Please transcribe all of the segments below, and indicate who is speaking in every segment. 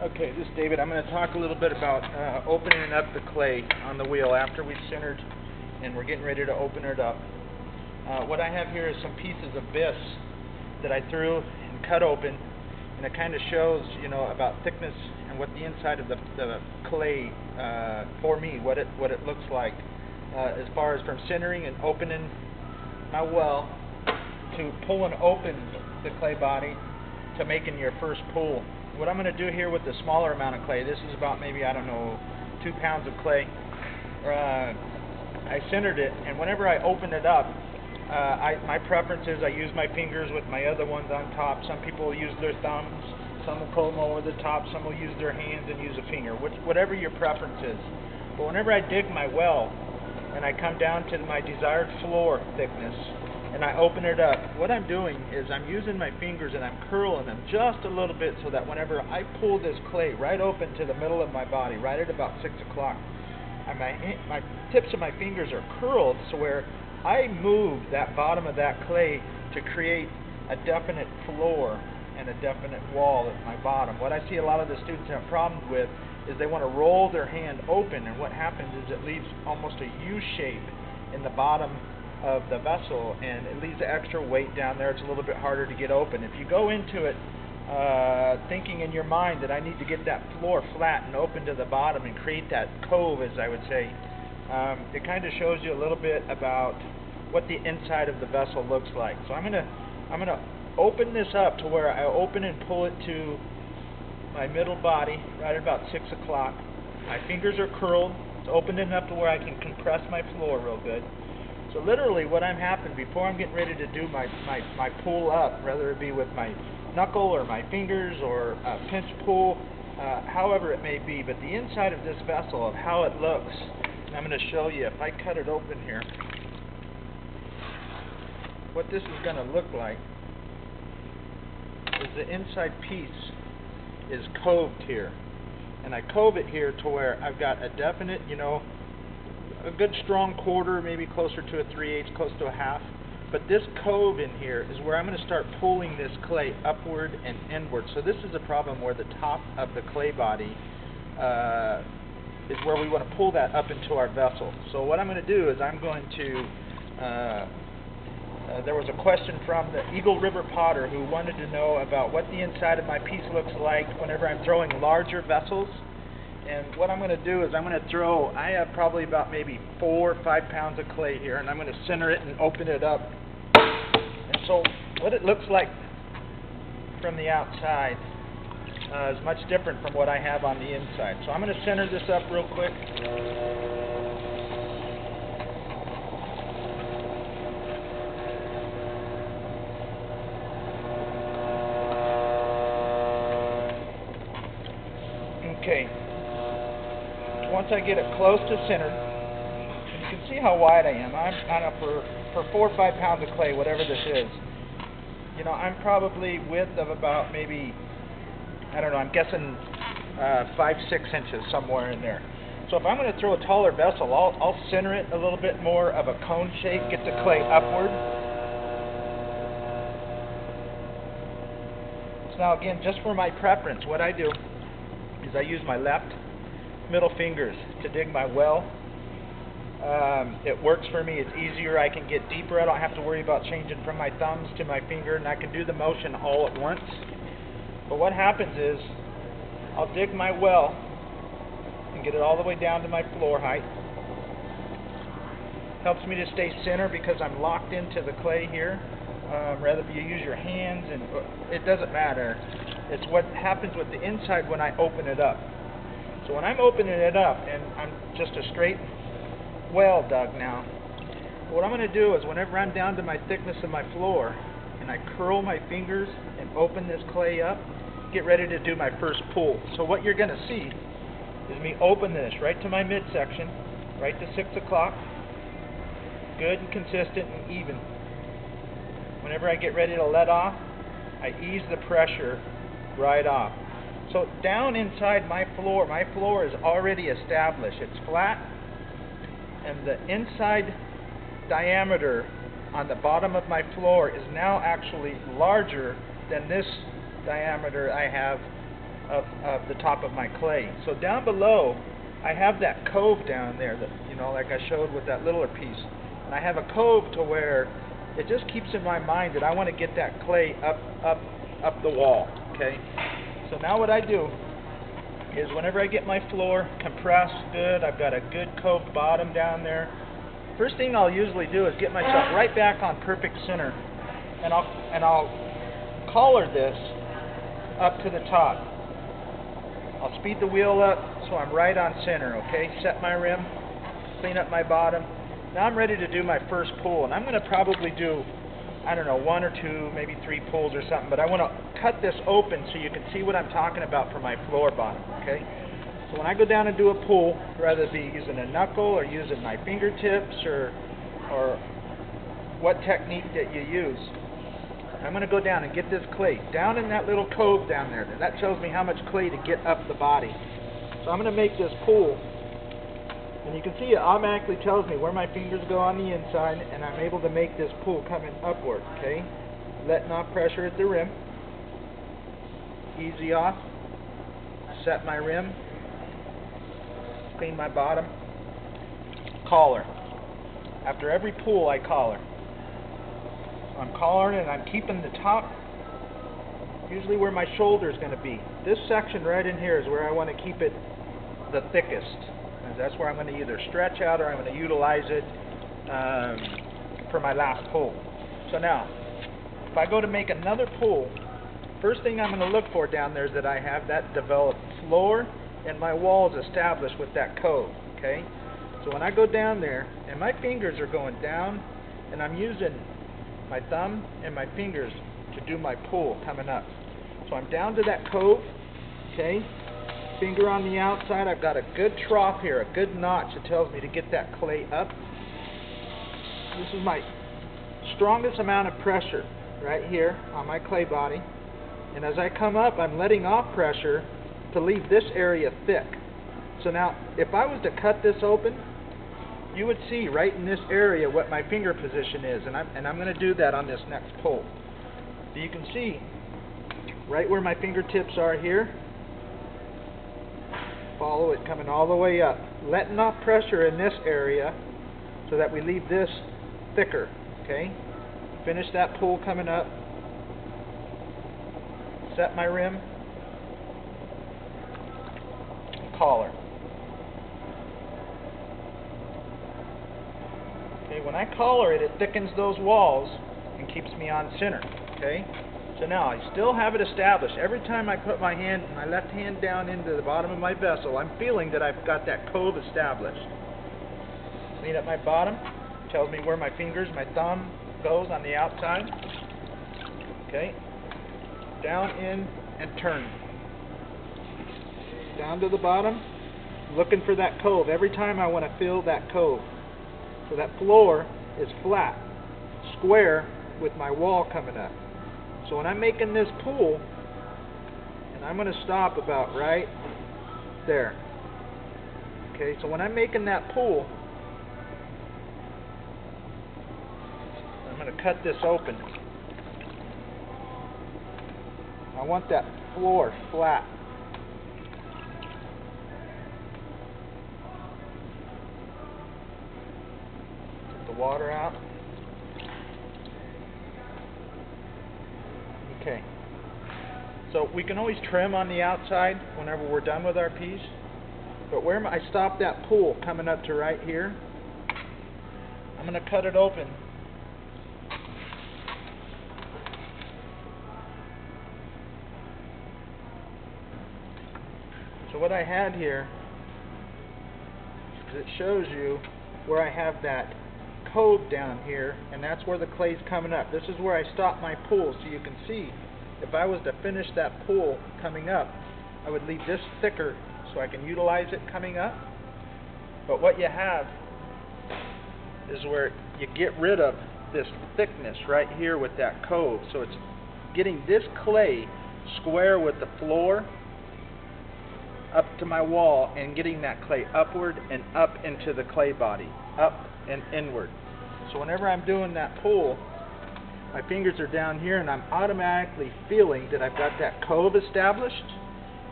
Speaker 1: Okay, this is David. I'm going to talk a little bit about opening up the clay on the wheel after we've centered and we're getting ready to open it up. What I have here is some pieces of bisque that I threw and cut open, and it kind of shows, about thickness and what the inside of the clay, for me, what it looks like, as far as from centering and opening my well to pulling open the clay body to making your first pull. What I'm going to do here with the smaller amount of clay, this is about maybe, 2 pounds of clay. I centered it, and whenever I open it up, my preference is I use my fingers with my other ones on top. Some people will use their thumbs, some will pull them over the top, some will use their hands and use a finger, whatever your preference is. But whenever I dig my well and I come down to my desired floor thickness, and I open it up, what I'm doing is I'm using my fingers and I'm curling them just a little bit so that whenever I pull this clay right open to the middle of my body, right at about 6 o'clock, and my tips of my fingers are curled so where I move that bottom of that clay to create a definite floor and a definite wall at my bottom. What I see a lot of the students have problems with is they want to roll their hand open, and what happens is it leaves almost a U shape in the bottom of the vessel, and it leaves the extra weight down there. It's a little bit harder to get open. If you go into it thinking in your mind that I need to get that floor flat and open to the bottom and create that cove, as I would say, it kind of shows you a little bit about what the inside of the vessel looks like. So I'm gonna open this up to where I open and pull it to my middle body right at about 6 o'clock. My fingers are curled. It's opened enough to where I can compress my floor real good. So literally what I'm happening before I'm getting ready to do my pull up, whether it be with my knuckle or my fingers or a pinch pull, however it may be, but the inside of this vessel of how it looks, and I'm going to show you if I cut it open here, what this is going to look like is the inside piece is coved here, and I cove it here to where I've got a definite, a good strong quarter, maybe closer to a 3/8, close to a half. But this cove in here is where I'm going to start pulling this clay upward and inward. So this is a problem where the top of the clay body is where we want to pull that up into our vessel. So what I'm going to do is I'm going to, there was a question from the Eagleriverpotter who wanted to know about what the inside of my piece looks like whenever I'm throwing larger vessels. And what I'm going to do is I'm going to throw, I have probably about maybe 4 or 5 pounds of clay here, and I'm going to center it and open it up. And so what it looks like from the outside is much different from what I have on the inside. So I'm going to center this up real quick. Okay. Once I get it close to center, you can see how wide I am. I'm for 4 or 5 pounds of clay, whatever this is. I'm probably width of about maybe, I'm guessing 5-6 inches somewhere in there. So if I'm going to throw a taller vessel, I'll center it a little bit more of a cone shape, get the clay upward. So now again, just for my preference, what I do is I use my left middle fingers to dig my well. It works for me. It's easier. I can get deeper. I don't have to worry about changing from my thumbs to my finger, and I can do the motion all at once. But what happens is I'll dig my well and get it all the way down to my floor height. Helps me to stay center because I'm locked into the clay here. Rather you use your hands, and it doesn't matter. It's what happens with the inside when I open it up. So when I'm opening it up and I'm just a straight well dug now, what I'm going to do is whenever I'm down to my thickness of my floor and I curl my fingers and open this clay up, get ready to do my first pull. So what you're going to see is me open this right to my midsection, right to 6 o'clock, good and consistent and even. Whenever I get ready to let off, I ease the pressure right off. So down inside my floor is already established. It's flat, and the inside diameter on the bottom of my floor is now actually larger than this diameter I have of the top of my clay. So down below, I have that cove down there that, you know, like I showed with that littler piece. And I have a cove to where it just keeps in my mind that I want to get that clay up the wall, okay? So now what I do is whenever I get my floor compressed good, I've got a good cove bottom down there, first thing I'll usually do is get myself right back on perfect center, and I'll collar this up to the top. I'll speed the wheel up so I'm right on center, okay? Set my rim, clean up my bottom. Now I'm ready to do my first pull, and I'm going to probably do, I don't know, 1 or 2, maybe 3 pulls or something, but I want to cut this open so you can see what I'm talking about for my floor bottom, okay? So when I go down and do a pull, rather it be using a knuckle or using my fingertips or what technique that you use, I'm going to go down and get this clay down in that little cove down there. That tells me how much clay to get up the body. So I'm going to make this pull, and you can see it automatically tells me where my fingers go on the inside, and I'm able to make this pull coming upward, okay? Letting off pressure at the rim. Easy off. Set my rim. Clean my bottom. Collar. After every pull, I collar. So I'm collaring and I'm keeping the top usually where my shoulder is going to be. This section right in here is where I want to keep it the thickest. And that's where I'm going to either stretch out or I'm going to utilize it for my last pull. So now, if I go to make another pull, first thing I'm going to look for down there is that I have that developed floor and my walls established with that cove, okay? So when I go down there, and my fingers are going down, and I'm using my thumb and my fingers to do my pull coming up. So I'm down to that cove, okay? Finger on the outside, I've got a good trough here, a good notch that tells me to get that clay up. This is my strongest amount of pressure right here on my clay body. And as I come up, I'm letting off pressure to leave this area thick. So now, if I was to cut this open, you would see right in this area what my finger position is, and I'm going to do that on this next pull. So you can see right where my fingertips are here. Follow it coming all the way up, letting off pressure in this area so that we leave this thicker, okay? Finish that pull coming up. Set my rim. Collar. Okay, when I collar it, it thickens those walls and keeps me on center, okay? So now I still have it established. Every time I put my left hand down into the bottom of my vessel, I'm feeling that I've got that cove established. Clean up my bottom. Tells me where my fingers, my thumb goes on the outside. Okay. Down, in, and turn. Down to the bottom. Looking for that cove. Every time I want to feel that cove. So that floor is flat, square, with my wall coming up. So when I'm making this pull, and I'm going to stop about right there. Okay, so when I'm making that pull, I'm going to cut this open. I want that floor flat. Get the water out. Okay, so we can always trim on the outside whenever we're done with our piece, but where I stop that pull coming up to right here, I'm going to cut it open. So what I had here is it shows you where I have that cove down here, and that's where the clay's coming up. This is where I stop my pull, so you can see if I was to finish that pull coming up, I would leave this thicker so I can utilize it coming up. But what you have is where you get rid of this thickness right here with that cove. So it's getting this clay square with the floor up to my wall and getting that clay upward and up into the clay body, up and inward. So whenever I'm doing that pull, my fingers are down here and I'm automatically feeling that I've got that cove established,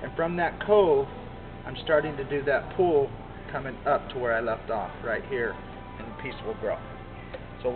Speaker 1: And from that cove, I'm starting to do that pull coming up to where I left off, right here, and the piece will grow. So